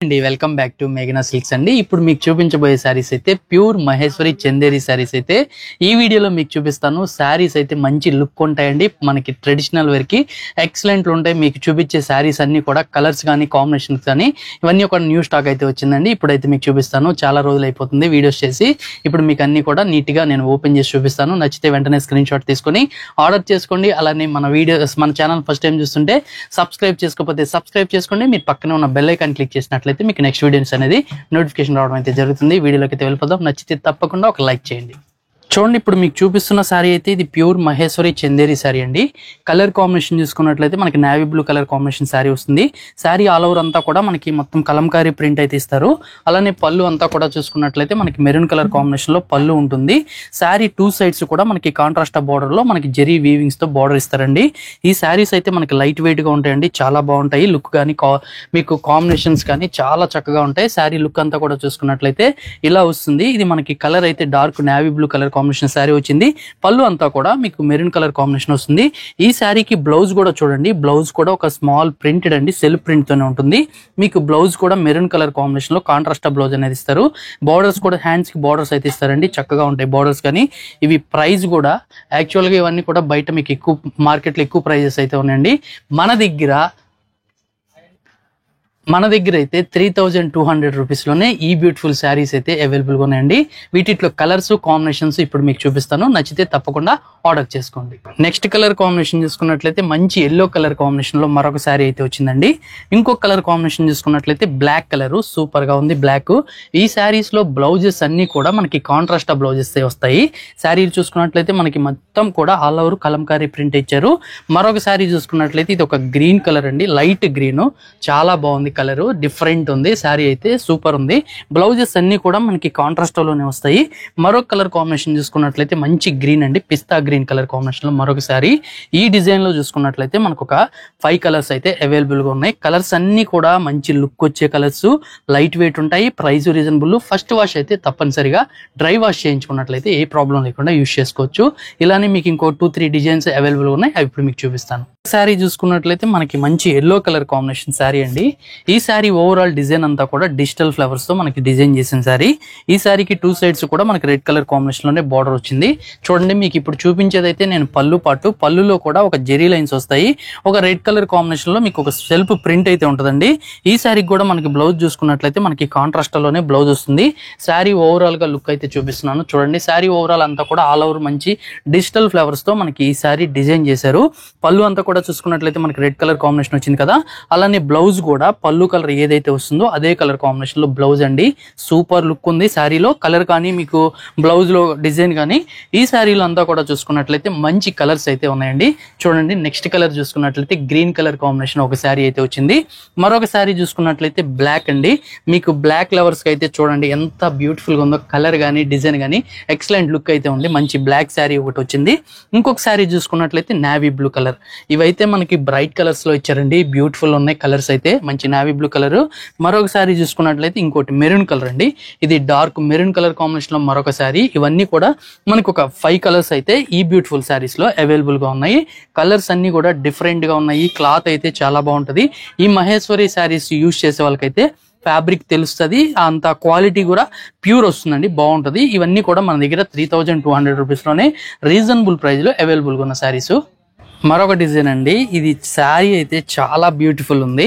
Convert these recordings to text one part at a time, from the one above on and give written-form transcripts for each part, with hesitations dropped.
అండి welcome back to మేఘనా silks అండి. ఇప్పుడు మీకు చూపించబోయే శారీస్ అయితే ప్యూర్ మహేశ్వరి చందేరి శారీస్ అయితే ఈ వీడియోలో మీకు చూపిస్తాను. శారీస్ అయితే మంచి లుక్ ఉంటాయండి, మనకి ట్రెడిషనల్ వేర్ కి ఎక్సలెంట్ ఉంటాయి. మీకు చూపించే శారీస్ అన్ని కూడా కలర్స్ కానీ కాంబినేషన్స్ కానీ ఇవన్నీ ఒక న్యూ స్టాక్ అయితే వచ్చిందండి. ఇప్పుడైతే మీకు చూపిస్తాను. చాలా రోజులు అయిపోతుంది వీడియోస్ చేసి. ఇప్పుడు మీకు అన్ని కూడా నీట్ గా నేను ఓపెన్ చేసి చూపిస్తాను. నచ్చితే వెంటనే స్క్రీన్ షాట్ తీసుకొని ఆర్డర్ చేసుకోండి. అలానే మన ఛానల్ ఫస్ట్ టైం చూస్తుంటే సబ్స్క్రైబ్ చేసుకోకపోతే సబ్స్క్రైబ్ చేసుకోండి. మీరు పక్కనే ఉన్న బెల్ ఐకాన్ క్లిక్ చేసినట్లయితే మీకు నెక్స్ట్ వీడియోస్ అనేది నోటిఫికేషన్ రావడం అయితే జరుగుతుంది. వీడియోలోకి అయితే వెళ్ళిపోదాం. నచ్చితే తప్పకుండా ఒక లైక్ చేయండి. చూడండి, ఇప్పుడు మీకు చూపిస్తున్న శారీ అయితే ఇది ప్యూర్ మహేశ్వరి చందేరి శారీ అండి. కలర్ కాంబినేషన్ చూసుకున్నట్లయితే మనకి navy blue colour combination sari వస్తుంది. శారీ ఆల్ ఓవర్ అంతా కూడా మనకి మొత్తం కలంకారీ ప్రింట్ అయితే ఇస్తారు. అలానే పళ్ళు అంతా కూడా చూసుకున్నట్లయితే మనకి మెరూన్ కలర్ కాంబినేషన్ లో పళ్ళు ఉంటుంది. శారీ టూ సైడ్స్ కూడా మనకి కాంట్రాస్ట్ బార్డర్ లో మనకి జెరీ వీవింగ్స్ తో బార్డర్ ఇస్తారండి. ఈ శారీస్ అయితే మనకి లైట్ వెయిట్ గా ఉంటాయండి, చాలా బాగుంటాయి. లుక్ కానీ మీకు కాంబినేషన్స్ కానీ చాలా చక్కగా ఉంటాయి. శారీ లుక్ అంతా కూడా చూసుకున్నట్లయితే ఇలా వస్తుంది. ఇది మనకి కలర్ అయితే dark navy blue colour combination sari వచ్చింది. పళ్ళు అంతా కూడా మీకు మెరూన్ కలర్ కాంబినేషన్ వస్తుంది. ఈ శారీకి బ్లౌజ్ కూడా చూడండి, బ్లౌజ్ కూడా ఒక స్మాల్ ప్రింటెడ్ అండి, సెల్ఫ్ ప్రింట్ తోనే ఉంటుంది. మీకు బ్లౌజ్ కూడా మెరూన్ కలర్ కాంబినేషన్ లో కాంట్రాస్ట్ బ్లౌజ్ అనేది ఇస్తారు. బార్డర్స్ కూడా హ్యాండ్స్ కి బార్డర్స్ అయితే ఇస్తారండి, చక్కగా ఉంటాయి బార్డర్స్. కానీ ఇవి ప్రైస్ కూడా యాక్చువల్ గా ఇవన్నీ కూడా బయట మీకు ఎక్కువ మార్కెట్ లో ఎక్కువ ప్రైజెస్ అయితే ఉన్నాయండి. మన దగ్గర అయితే 3200 రూపీస్లోనే ఈ బ్యూటిఫుల్ శారీస్ అయితే అవైలబుల్గా ఉన్నాయండి. వీటిలో కలర్స్ కాంబినేషన్స్ ఇప్పుడు మీకు చూపిస్తాను. నచ్చితే తప్పకుండా ఆర్డర్ చేసుకోండి. నెక్స్ట్ కలర్ కాంబినేషన్ చూసుకున్నట్లయితే మంచి ఎల్లో కలర్ కాంబినేషన్ లో మరొక శారీ అయితే వచ్చిందండి. ఇంకొక కలర్ కాంబినేషన్ చూసుకున్నట్లయితే బ్లాక్ కలర్ సూపర్ గా ఉంది, బ్లాక్. ఈ శారీస్ లో బ్లౌజెస్ అన్ని కూడా మనకి కాంట్రాస్ట్ బ్లౌజెస్ వస్తాయి. శారీ చూసుకున్నట్లయితే మనకి మొత్తం కూడా ఆల్ ఓవర్ కలంకారీ ప్రింట్ ఇచ్చారు. మరొక శారీ చూసుకున్నట్లయితే ఇది ఒక గ్రీన్ కలర్ అండి, లైట్ గ్రీన్, చాలా బాగుంది. కలర్ డిఫరెంట్ ఉంది. శారీ అయితే సూపర్ ఉంది. బ్లౌజెస్ అన్ని కూడా మనకి కాంట్రాస్ట్ లోనే వస్తాయి. మరొక కలర్ కాంబినేషన్ చూసుకున్నట్లయితే మంచి గ్రీన్ అండి, పిస్తా గ్రీన్ కలర్ కాంబినేషన్ లో మరొక శారీ. ఈ డిజైన్ లో చూసుకున్నట్లయితే మనకు ఒక 5 కలర్స్ అయితే అవైలబుల్ గా ఉన్నాయి. కలర్స్ అన్ని కూడా మంచి లుక్ వచ్చే కలర్స్, లైట్ వెయిట్ ఉంటాయి. Price reasonable. ఫస్ట్ వాష్ అయితే తప్పనిసరిగా డ్రై వాష్ చేయించుకున్నట్లయితే ఏ ప్రాబ్లం లేకుండా యూజ్ చేసుకోవచ్చు. ఇలానే మీకు ఇంకో 2-3 డిజైన్స్ అవైలబుల్ ఉన్నాయి, అవి ఇప్పుడు మీకు చూపిస్తాను. శారీ చూసుకున్నట్లయితే మనకి మంచి ఎల్లో కలర్ కాంబినేషన్ శారీ అండి. ఈ శారీ ఓవరాల్ డిజైన్ అంతా కూడా డిజిటల్ ఫ్లవర్స్ తో మనకి డిజైన్ చేసిన శారీ. ఈ శారీకి 2 సైడ్స్ కూడా మనకి రెడ్ కలర్ కాంబినేషన్ లోనే బార్డర్ వచ్చింది. చూడండి, మీకు ఇప్పుడు చూపించేదైతే నేను పళ్ళు పాటు, పళ్ళులో కూడా ఒక జెరీ లైన్స్ వస్తాయి. ఒక రెడ్ కలర్ కాంబినేషన్ లో మీకు ఒక సెల్ఫ్ ప్రింట్ అయితే ఉంటుందండి. ఈ శారీకి కూడా మనకి బ్లౌజ్ చూసుకున్నట్లయితే మనకి కాంట్రాస్ట్ లోనే బ్లౌజ్ వస్తుంది. శారీ ఓవరాల్ గా లుక్ అయితే చూపిస్తున్నాను. చూడండి, శారీ ఓవరాల్ అంతా కూడా ఆల్ ఓవర్ మంచి డిజిటల్ ఫ్లవర్స్ తో మనకి ఈ శారీ డిజైన్ చేశారు. పళ్ళు అంతా కూడా చూసుకున్నట్లయితే మనకి రెడ్ కలర్ కాంబినేషన్ వచ్చింది కదా, అలానే బ్లౌజ్ కూడా పళ్ళు కలర్ ఏదైతే వస్తుందో అదే కలర్ కాంబినేషన్ లో బ్లౌజ్ అండి. సూపర్ లుక్ ఉంది శారీలో. కలర్ కానీ మీకు బ్లౌజ్ లో డిజైన్ కానీ ఈ శారీలో అంతా కూడా చూసుకున్నట్లయితే మంచి కలర్స్ అయితే ఉన్నాయండి. చూడండి, నెక్స్ట్ కలర్ చూసుకున్నట్లయితే గ్రీన్ కలర్ కాంబినేషన్ ఒక శారీ అయితే వచ్చింది. మరొక శారీ చూసుకున్నట్లయితే బ్లాక్ అండి. మీకు బ్లాక్ లవర్స్ కి అయితే చూడండి ఎంత బ్యూటిఫుల్ గా ఉందో. కలర్ కానీ డిజైన్ కానీ ఎక్సలెంట్ లుక్ అయితే ఉంది. మంచి బ్లాక్ శారీ ఒకటి వచ్చింది. ఇంకొక శారీ చూసుకున్నట్లయితే నేవీ బ్లూ కలర్. ఇవైతే మనకి బ్రైట్ కలర్స్ లో ఇచ్చారండి, బ్యూటిఫుల్ ఉన్నాయి కలర్స్ అయితే. మంచి నేవీ బ్లూ కలర్. మరొక శారీ చూసుకున్నట్లయితే ఇంకోటి మెరూన్ కలర్ అండి. ఇది డార్క్ మెరూన్ కలర్ కాంబినేషన్ లో మరొక శారీ. ఇవన్నీ కూడా మనకు ఒక 5 కలర్స్ అయితే ఈ బ్యూటిఫుల్ శారీస్ లో అవైలబుల్ గా ఉన్నాయి. కలర్స్ అన్ని కూడా డిఫరెంట్ గా ఉన్నాయి. క్లాత్ అయితే చాలా బాగుంటది. ఈ మహేశ్వరి శారీస్ యూజ్ చేసే వాళ్ళకైతే ఫ్యాబ్రిక్ తెలుస్తుంది, అంత క్వాలిటీ కూడా ప్యూర్ వస్తుందండి, బాగుంటది. ఇవన్నీ కూడా మన దగ్గర 3200 రూపీస్ లోనే రీజనబుల్ ప్రైస్ లో అవైలబుల్ గా ఉన్న శారీస్. మరొక డిజైన్ అండి. ఇది శారీ అయితే చాలా బ్యూటిఫుల్ ఉంది.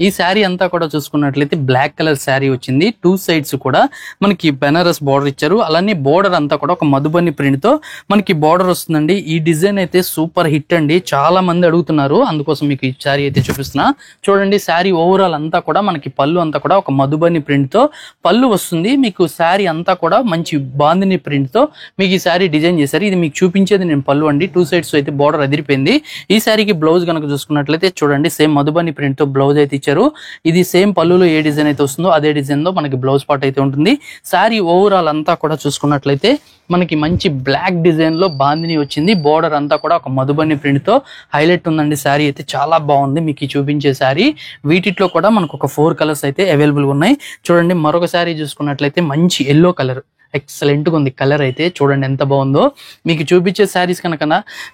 ఈ శారీ అంతా కూడా చూసుకున్నట్లయితే బ్లాక్ కలర్ శారీ వచ్చింది. 2 సైడ్స్ కూడా మనకి బెనారస్ బార్డర్ ఇచ్చారు. అలానే బార్డర్ అంతా కూడా ఒక మధుబని ప్రింట్ తో మనకి బార్డర్ వస్తుందండి. ఈ డిజైన్ అయితే సూపర్ హిట్ అండి, చాలా మంది అడుగుతున్నారు, అందుకోసం మీకు ఈ శారీ అయితే చూపిస్తున్నా. చూడండి, శారీ ఓవరాల్ అంతా కూడా మనకి పళ్ళు అంతా కూడా ఒక మధుబని ప్రింట్ తో పళ్ళు వస్తుంది. మీకు శారీ అంతా కూడా మంచి బాందిని ప్రింట్ తో మీకు ఈ శారీ డిజైన్ చేశారు. ఇది మీకు చూపించేది నేను పళ్ళు అండి. 2 సైడ్స్ అయితే బార్డర్ అదిరిపోయింది. ఈ శారీకి బ్లౌజ్ కనుక చూసుకున్నట్లయితే చూడండి, సేమ్ మధుబని ప్రింట్ తో బ్లౌజ్ అయితే ఇచ్చారు. ఇది సేమ్ పళ్ళులో ఏ డిజైన్ అయితే వస్తుందో అదే డిజైన్ తో మనకి బ్లౌజ్ పార్ట్ అయితే ఉంటుంది. శారీ ఓవరాల్ అంతా కూడా చూసుకున్నట్లయితే మనకి మంచి బ్లాక్ డిజైన్ లో బాందిని వచ్చింది. బోర్డర్ అంతా కూడా ఒక మధుబని ప్రింట్ తో హైలైట్ ఉందండి. శారీ అయితే చాలా బాగుంది. మీకు చూపించే శారీ వీటిలో కూడా మనకు ఒక 4 కలర్స్ అయితే అవైలబుల్ ఉన్నాయి. చూడండి, మరొక శారీ చూసుకున్నట్లయితే మంచి ఎల్లో కలర్. ఎక్సలెంట్ గా ఉంది. కలర్ అయితే చూడండి ఎంత బాగుందో. మీకు చూపించే శారీస్ కనుక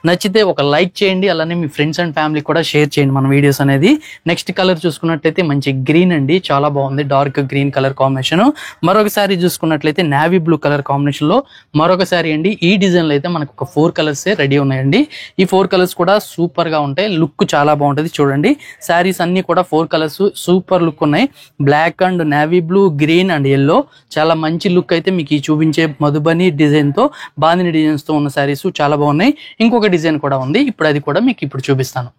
నచ్చితే ఒక లైక్ చేయండి, అలానే మీ ఫ్రెండ్స్ అండ్ ఫ్యామిలీ కూడా షేర్ చేయండి మన వీడియోస్ అనేది. నెక్స్ట్ కలర్ చూసుకున్నట్లయితే మంచి గ్రీన్ అండి, చాలా బాగుంది, డార్క్ గ్రీన్ కలర్ కాంబినేషన్. మరొక శారీ చూసుకున్నట్లయితే నావీ బ్లూ కలర్ కాంబినేషన్ లో మరొక శారీ అండి. ఈ డిజైన్ లో అయితే మనకు ఒక 4 కలర్స్ రెడీ ఉన్నాయండి. ఈ 4 కలర్స్ కూడా సూపర్ గా ఉంటాయి, లుక్ చాలా బాగుంటది. చూడండి శారీస్ అన్ని కూడా 4 కలర్స్ సూపర్ లుక్ ఉన్నాయి. Black and navy blue, green and yellow, చాలా మంచి లుక్ అయితే మీకు ఈ చూపించే మధుబని డిజైన్ తో, బాందిని డిజైన్స్ తో ఉన్న శారీస్ చాలా బాగున్నాయి. ఇంకొక డిజైన్ కూడా ఉంది, ఇప్పుడు అది కూడా మీకు ఇప్పుడు చూపిస్తాను.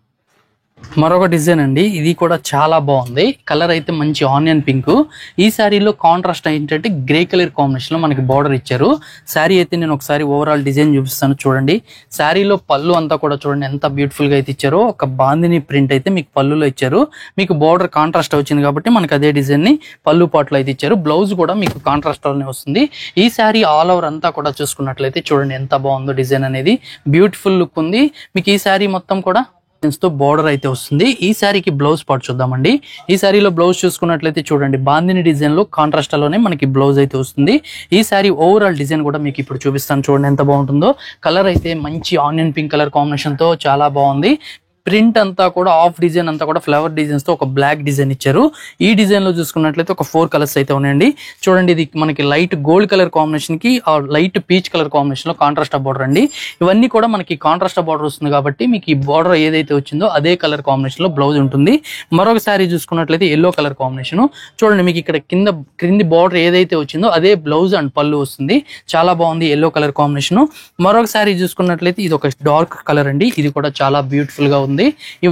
మరొక డిజైన్ అండి, ఇది కూడా చాలా బాగుంది. కలర్ అయితే మంచి ఆనియన్ పింక్. ఈ శారీలో కాంట్రాస్ట్ ఏంటంటే గ్రే కలర్ కాంబినేషన్ లో మనకి బార్డర్ ఇచ్చారు. శారీ అయితే నేను ఒకసారి ఓవరాల్ డిజైన్ చూపిస్తాను చూడండి. శారీలో పళ్ళు అంతా కూడా చూడండి ఎంత బ్యూటిఫుల్ గా అయితే ఇచ్చారో. ఒక బాందిని ప్రింట్ అయితే మీకు పళ్ళులో ఇచ్చారు. మీకు బార్డర్ కాంట్రాస్ట్ వచ్చింది కాబట్టి మనకి అదే డిజైన్ ని పళ్ళు పాటలో అయితే ఇచ్చారు. బ్లౌజ్ కూడా మీకు కాంట్రాస్ట్ లోనే వస్తుంది. ఈ శారీ ఆల్ ఓవర్ అంతా కూడా చూసుకున్నట్లయితే చూడండి ఎంత బాగుందో. డిజైన్ అనేది బ్యూటిఫుల్ లుక్ ఉంది. మీకు ఈ శారీ మొత్తం కూడా తో బోర్డర్ అయితే వస్తుంది. ఈ శారీకి బ్లౌజ్ పార్ట్ చూద్దామండి. ఈ శారీలో బ్లౌజ్ చూసుకున్నట్లయితే చూడండి బాందిని డిజైన్ లో కాంట్రాస్ట్ లోనే మనకి బ్లౌజ్ అయితే వస్తుంది. ఈ శారీ ఓవరాల్ డిజైన్ కూడా మీకు ఇప్పుడు చూపిస్తాను చూడండి ఎంత బాగుంటుందో. కలర్ అయితే మంచి ఆనియన్ పింక్ కలర్ కాంబినేషన్ తో చాలా బాగుంది. ప్రింట్ అంతా కూడా ఆఫ్ డిజైన్ అంతా కూడా ఫ్లవర్ డిజైన్స్ తో ఒక బ్లాక్ డిజైన్ ఇచ్చారు. ఈ డిజైన్ లో చూసుకున్నట్లయితే ఒక 4 కలర్స్ అయితే ఉన్నాయండి. చూడండి ఇది మనకి లైట్ గోల్డ్ కలర్ కాంబినేషన్ కి లైట్ పీచ్ కలర్ కాంబినేషన్ లో కాంట్రాస్ట్ బార్డర్ అండి. ఇవన్నీ కూడా మనకి కాంట్రాస్ట్ బార్డర్ వస్తుంది కాబట్టి మీకు ఈ బార్డర్ ఏదైతే వచ్చిందో అదే కలర్ కాంబినేషన్ లో బ్లౌజ్ ఉంటుంది. మరొక శారీ చూసుకున్నట్లయితే ఎల్లో కలర్ కాంబినేషన్. చూడండి మీకు ఇక్కడ క్రింది బార్డర్ ఏదైతే వచ్చిందో అదే బ్లౌజ్ అండ్ పళ్ళు వస్తుంది. చాలా బాగుంది ఎల్లో కలర్ కాంబినేషన్. మరొక శారీ చూసుకున్నట్లయితే ఇది ఒక డార్క్ కలర్ అండి. ఇది కూడా చాలా బ్యూటిఫుల్ గా ఉంది.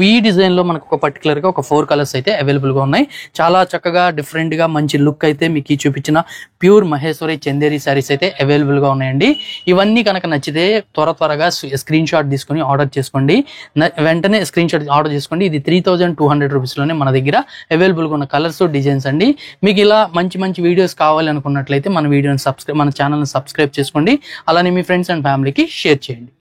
ఈ డిజైన్ లో మనకు ఒక పర్టికులర్ గా ఒక 4 కలర్స్ అయితే అవైలబుల్ గా ఉన్నాయి. చాలా చక్కగా డిఫరెంట్ గా మంచి లుక్ అయితే మీకు ఈ చూపించిన ప్యూర్ మహేశ్వరి చందేరి శారీస్ అయితే అవైలబుల్ గా ఉన్నాయండి. ఇవన్నీ కనుక నచ్చితే త్వరగా స్క్రీన్ షాట్ తీసుకుని ఆర్డర్ చేసుకోండి. వెంటనే స్క్రీన్ షాట్ ఆర్డర్ చేసుకోండి. ఇది 3200 రూపీస్ లోనే మన దగ్గర అవైలబుల్ గా ఉన్న కలర్స్ డిజైన్స్ అండి. మీకు ఇలా మంచి వీడియోస్ కావాలి అనుకున్నట్లయితే మన ఛానల్ ని సబ్స్క్రైబ్ చేసుకోండి. అలానే మీ ఫ్రెండ్స్ అండ్ ఫ్యామిలీకి షేర్ చేయండి.